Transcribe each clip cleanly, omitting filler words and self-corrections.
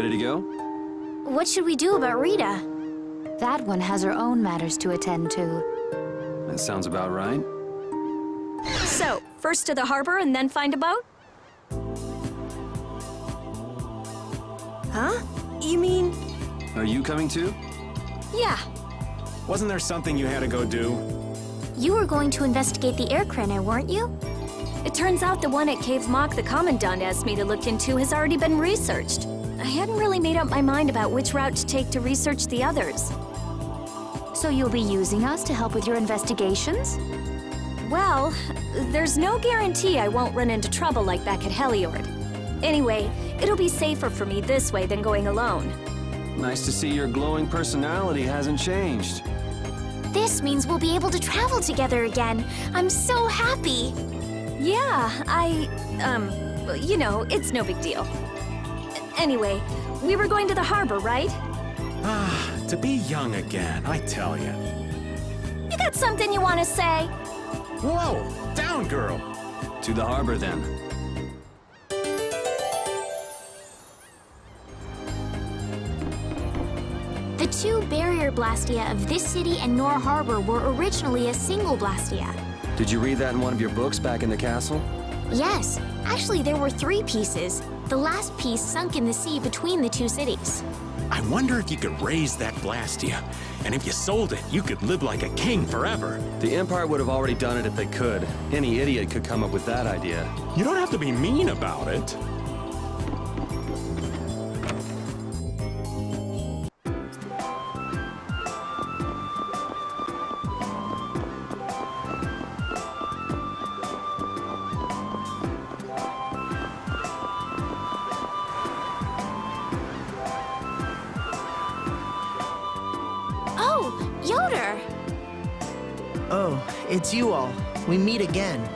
ready to go? What should we do about Rita? That one has her own matters to attend to. That sounds about right. So, first to the harbor and then find a boat? Huh? You mean... Are you coming too? Yeah. Wasn't there something you had to go do? You were going to investigate the air craner, weren't you? It turns out the one at Cave Mock the Commandant asked me to look into has already been researched. I hadn't really made up my mind about which route to take to research the others. So you'll be using us to help with your investigations? Well, there's no guarantee I won't run into trouble like back at Heliord. Anyway, it'll be safer for me this way than going alone. Nice to see your glowing personality hasn't changed. This means we'll be able to travel together again. I'm so happy. Yeah, you know, it's no big deal. Anyway, we were going to the harbor, right? Ah, to be young again, I tell you. You got something you want to say? Whoa! Down, girl! To the harbor, then. The two barrier blastia of this city and Nor Harbor were originally a single blastia. Did you read that in one of your books back in the castle? Yes, actually there were 3 pieces. The last piece sunk in the sea between the 2 cities. I wonder if you could raise that Blastia. And if you sold it, you could live like a king forever. The Empire would have already done it if they could. Any idiot could come up with that idea. You don't have to be mean about it. Yoder! Oh, it's you all. We meet again.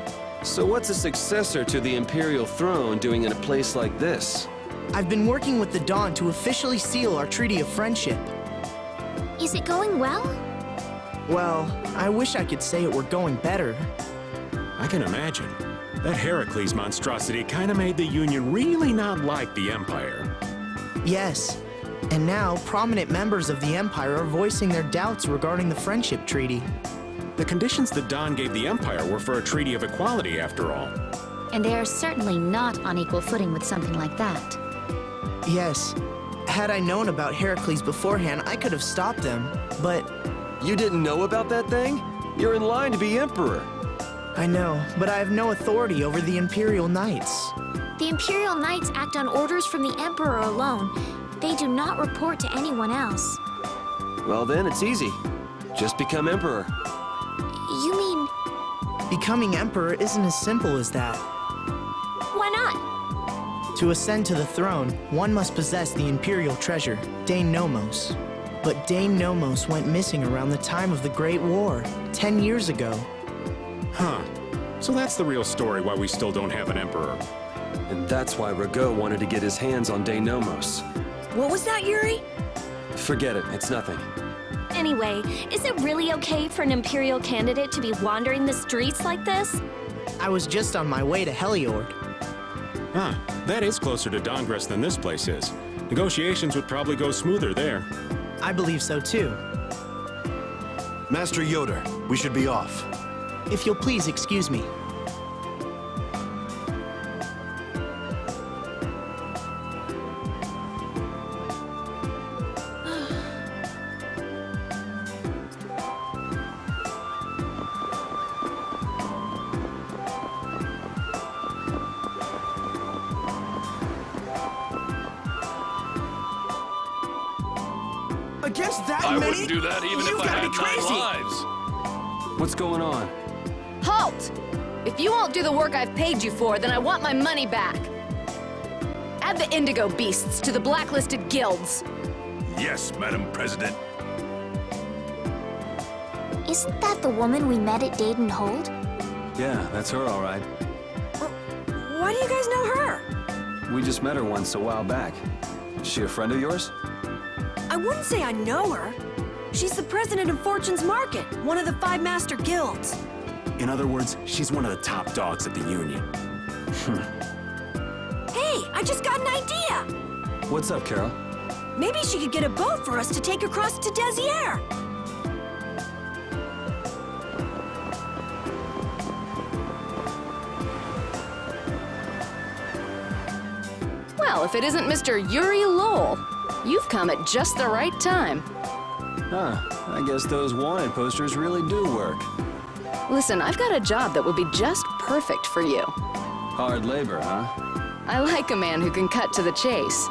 So what's a successor to the Imperial throne doing in a place like this? I've been working with the Dawn to officially seal our Treaty of Friendship. Is it going well? Well, I wish I could say it were going better. I can imagine. That Heracles monstrosity kinda made the Union really not like the Empire. Yes. And now, prominent members of the Empire are voicing their doubts regarding the Friendship Treaty. The conditions the Dawn gave the Empire were for a treaty of equality, after all. And they are certainly not on equal footing with something like that. Yes. Had I known about Heracles beforehand, I could have stopped them, but... You didn't know about that thing? You're in line to be Emperor. I know, but I have no authority over the Imperial Knights. The Imperial Knights act on orders from the Emperor alone. They do not report to anyone else. Well then, it's easy. Just become Emperor. You mean... Becoming Emperor isn't as simple as that. Why not? To ascend to the throne, one must possess the Imperial treasure, Dane Nomos. But Dane Nomos went missing around the time of the Great War, 10 years ago. Huh. So that's the real story why we still don't have an Emperor. And that's why Rago wanted to get his hands on Dane Nomos. What was that, Yuri? Forget it, it's nothing. Anyway, is it really okay for an Imperial candidate to be wandering the streets like this? I was just on my way to Heliord. Huh. That is closer to Dongress than this place is. Negotiations would probably go smoother there. I believe so too. Master Yoder, we should be off. If you'll please excuse me. Against that I many? wouldn't do that even if I had 9 lives. What's going on? Halt! If you won't do the work I've paid you for, then I want my money back. Add the Indigo Beasts to the blacklisted guilds. Yes, Madam President. Isn't that the woman we met at Dayton Hold? Yeah, that's her all right. Why do you guys know her? We just met her once a while back. Is she a friend of yours? I wouldn't say I know her. She's the president of Fortune's Market, one of the 5 master guilds. In other words, she's one of the top dogs at the Union. Hey, I just got an idea! What's up, Carol? Maybe she could get a boat for us to take across to Desier. Well, if it isn't Mr. Yuri Lowell, you've come at just the right time. Huh, I guess those wanted posters really do work. Listen, I've got a job that would be just perfect for you. Hard labor, huh? I like a man who can cut to the chase.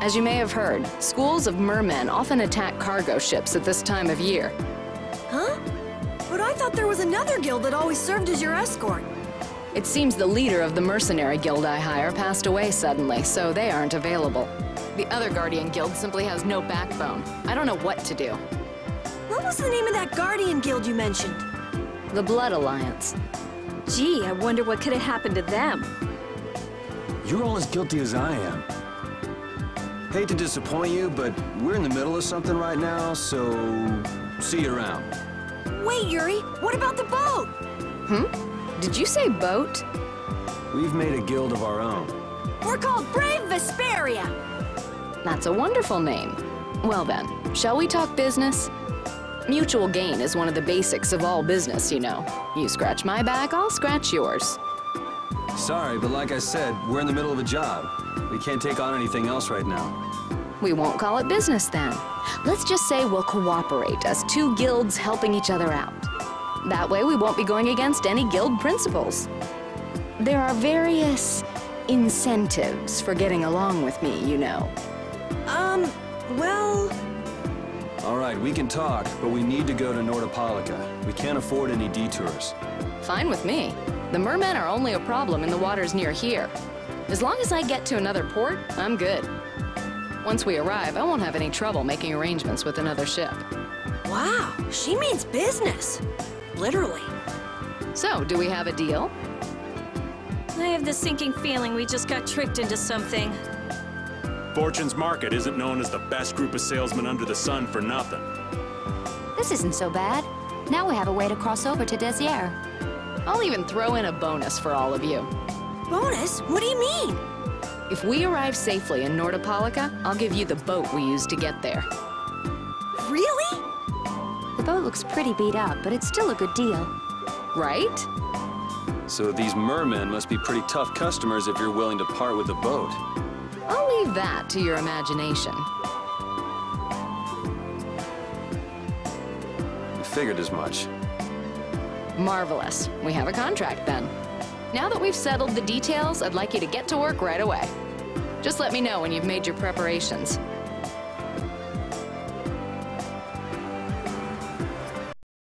As you may have heard, schools of mermen often attack cargo ships at this time of year. Huh? But I thought there was another guild that always served as your escort. It seems the leader of the mercenary guild I hire passed away suddenly, so they aren't available. The other Guardian guild simply has no backbone. I don't know what to do. What was the name of that Guardian guild you mentioned? The Blood Alliance. Gee, I wonder what could have happened to them. You're all as guilty as I am. Hate to disappoint you, but we're in the middle of something right now, so see you around. Wait, Yuri, what about the boat? Did you say boat? We've made a guild of our own. We're called Brave Vesperia. That's a wonderful name. Well then, shall we talk business? Mutual gain is one of the basics of all business, you know. You scratch my back, I'll scratch yours. Sorry, but like I said, we're in the middle of a job. We can't take on anything else right now. We won't call it business then. Let's just say we'll cooperate as two guilds helping each other out. That way we won't be going against any guild principles. There are various incentives for getting along with me, you know. Well... All right, we can talk, but we need to go to Nordopolica. We can't afford any detours. Fine with me. The mermen are only a problem in the waters near here. As long as I get to another port, I'm good. Once we arrive, I won't have any trouble making arrangements with another ship. Wow, she means business. Literally. So, do we have a deal? I have the sinking feeling we just got tricked into something. Fortune's Market isn't known as the best group of salesmen under the sun for nothing. This isn't so bad. Now we have a way to cross over to Desier. I'll even throw in a bonus for all of you. Bonus? What do you mean? If we arrive safely in Nordopolica, I'll give you the boat we used to get there. Really? The boat looks pretty beat up, but it's still a good deal. Right? So these mermen must be pretty tough customers if you're willing to part with the boat. I'll leave that to your imagination. We figured as much. Marvelous. We have a contract then. Now that we've settled the details, I'd like you to get to work right away. Just let me know when you've made your preparations.